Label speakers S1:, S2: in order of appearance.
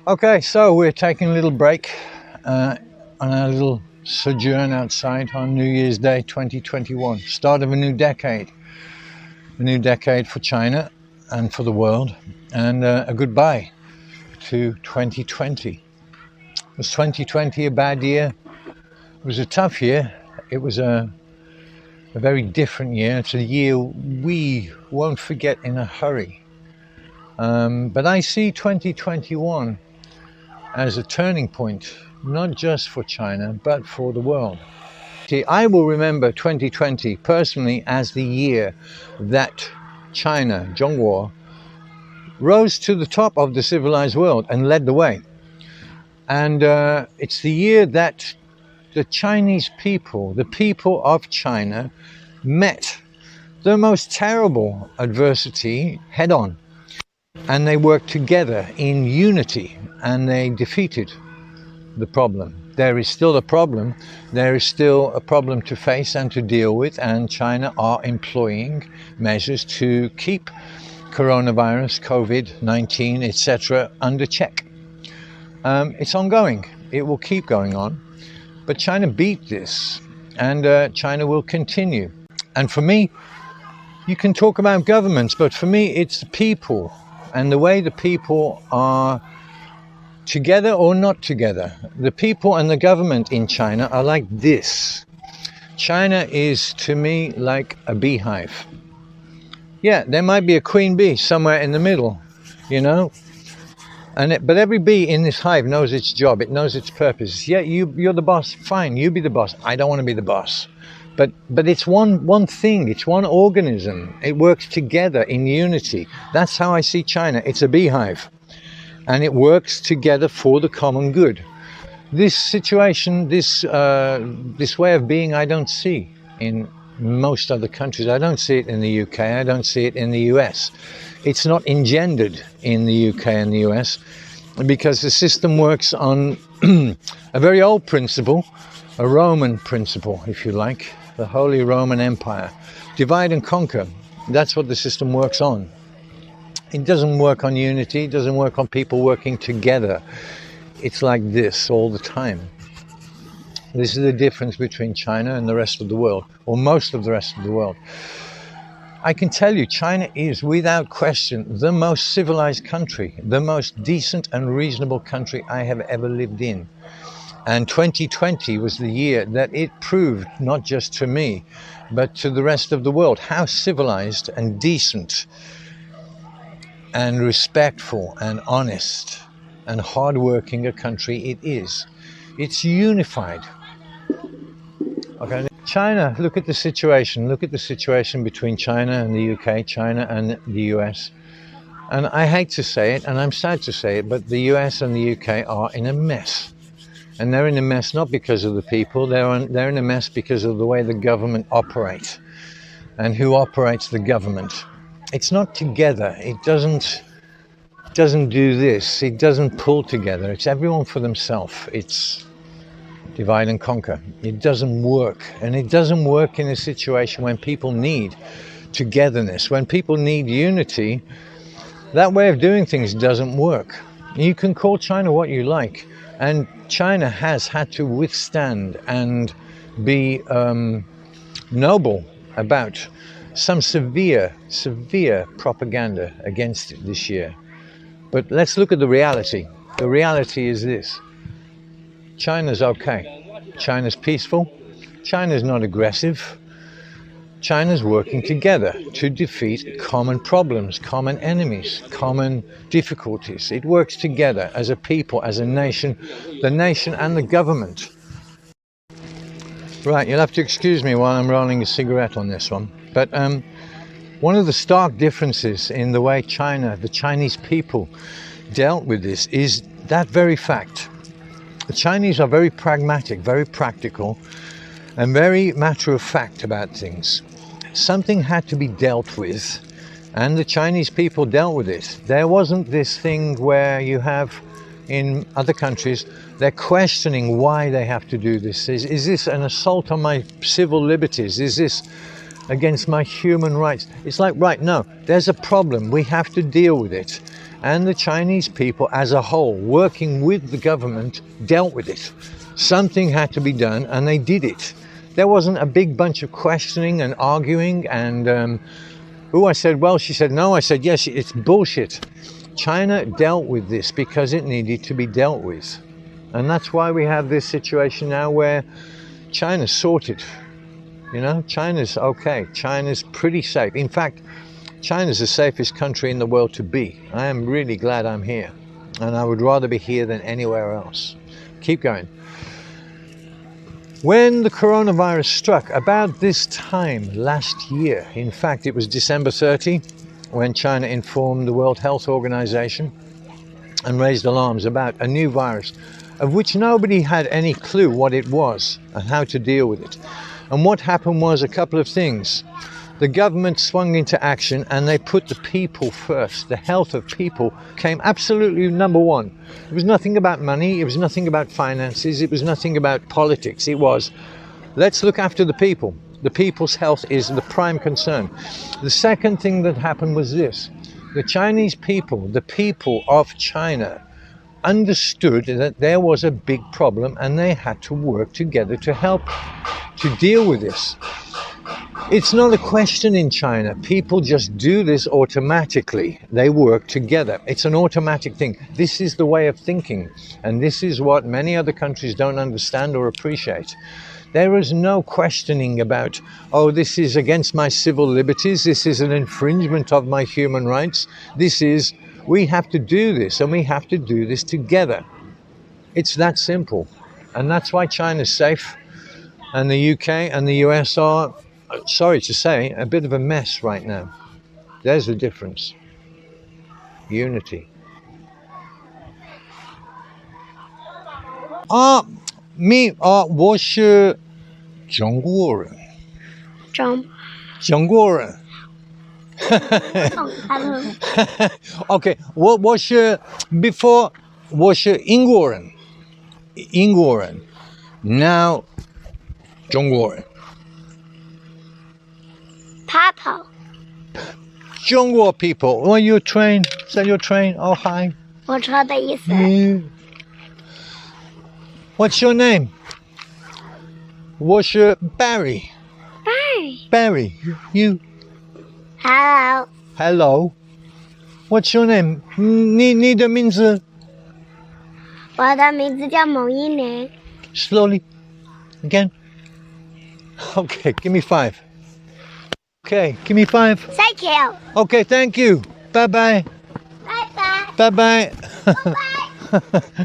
S1: Okay, so we're taking a little break on our little sojourn outside on New Year's Day 2021, start of a new decade for China and for the world, and a goodbye to 2020. Was 2020 a bad year? It was a tough year. It was a very different year. It's a year we won't forget in a hurry. But I see 2021 as a turning point, not just for China, but for the world. See, I will remember 2020 personally as the year that China, Zhongguo, rose to the top of the civilized world and led the way. And it's the year that the Chinese people, the people of China, met the most terrible adversity head on. And they worked together in unity and they defeated the problem. There is still a problem. There is still a problem to face and to deal with, and China are employing measures to keep coronavirus, COVID-19, etc. under check. It's ongoing. It will keep going on. But China beat this, and China will continue. And for me, you can talk about governments, but for me, it's the people. And the way the people are together or not together. The people and the government in China are like this. China is, to me, like a beehive. Yeah, there might be a queen bee somewhere in the middle, you know. But every bee in this hive knows its job. It knows its purpose. Yeah, you're the boss. Fine, you be the boss. I don't want to be the boss. But it's one thing, it's one organism. It works together in unity. That's how I see China. It's a beehive. And it works together for the common good. This situation, this way of being, I don't see in most other countries. I don't see it in the UK. I don't see it in the US. It's not engendered in the UK and the US because the system works on a very old principle, a Roman principle, if you like. The Holy Roman Empire. Divide and conquer. That's what the system works on. It doesn't work on unity. It doesn't work on people working together. It's like this all the time. This is the difference between China and the rest of the world, or most of the rest of the world. I can tell you, China is, without question, the most civilized country, the most decent and reasonable country I have ever lived in. And 2020 was the year that it proved, not just to me, but to the rest of the world, how civilized and decent and respectful and honest and hardworking a country it is. It's unified. Okay. China, look at the situation. Look at the situation between China and the UK, China and the US. And I hate to say it, and I'm sad to say it, but the US and the UK are in a mess. And they're in a mess not because of the people, they're in a mess because of the way the government operates and who operates the government. It's not together. It doesn't do this. It doesn't pull together. It's everyone for themselves. It's divide and conquer. It doesn't work. And it doesn't work in a situation when people need togetherness, when people need unity. That way of doing things doesn't work. You can call China what you like. And China has had to withstand and be noble about some severe propaganda against it this year. But let's look at the reality. The reality is this. China's okay. China's peaceful. China's not aggressive. China's working together to defeat common problems, common enemies, common difficulties. It works together as a people, as a nation, the nation and the government. Right, you'll have to excuse me while I'm rolling a cigarette on this one. But one of the stark differences in the way China, the Chinese people, dealt with this is that very fact. The Chinese are very pragmatic, very practical, and very matter of fact about things. Something had to be dealt with, and the Chinese people dealt with it. There wasn't this thing where you have in other countries, they're questioning why they have to do this. Is this an assault on my civil liberties? Is this against my human rights. It's like, right, no, there's a problem. We have to deal with it. And the Chinese people as a whole, working with the government, dealt with it. Something had to be done, and they did it. There wasn't a big bunch of questioning and arguing and, I said, well, she said, no. I said, yes, it's bullshit. China dealt with this because it needed to be dealt with. And that's why we have this situation now where China's sorted. You know, China's okay. China's pretty safe. In fact, China's the safest country in the world to be. I am really glad I'm here. And I would rather be here than anywhere else. Keep going. When the coronavirus struck, about this time last year, in fact, it was December 30, when China informed the World Health Organization and raised alarms about a new virus, of which nobody had any clue what it was and how to deal with it. And what happened was a couple of things. The government swung into action and they put the people first. The health of people came absolutely number one. It was nothing about money, it was nothing about finances, it was nothing about politics. It was, let's look after the people. The people's health is the prime concern. The second thing that happened was this. The Chinese people, the people of China, understood that there was a big problem and they had to work together to help to deal with this. It's not a question in China. People just do this automatically. They work together. It's an automatic thing. This is the way of thinking. And this is what many other countries don't understand or appreciate. There is no questioning about, oh, this is against my civil liberties. This is an infringement of my human rights. We have to do this, and we have to do this together. It's that simple. And that's why China's safe. And the UK and the US are, sorry to say, a bit of a mess right now. There's the difference. Unity. Me, 我是中国人。中国人。Okay, 我是 before 我是英国人。Now 中国人。
S2: Papa.
S1: 中国 people. Oh, you train? Is that your train? Oh, hi.
S2: 我车的意思。
S1: What's your name? 我是 Barry. Barry. You.
S2: Hello.
S1: Hello. What's your name? 你的名字？
S2: 我的名字叫蒙一年。
S1: Slowly. Again. Okay, give me 5. Okay, give me 5.
S2: Thank you.
S1: Okay, thank you. Bye-bye.
S2: Bye-bye.
S1: Bye-bye.
S2: Bye-bye.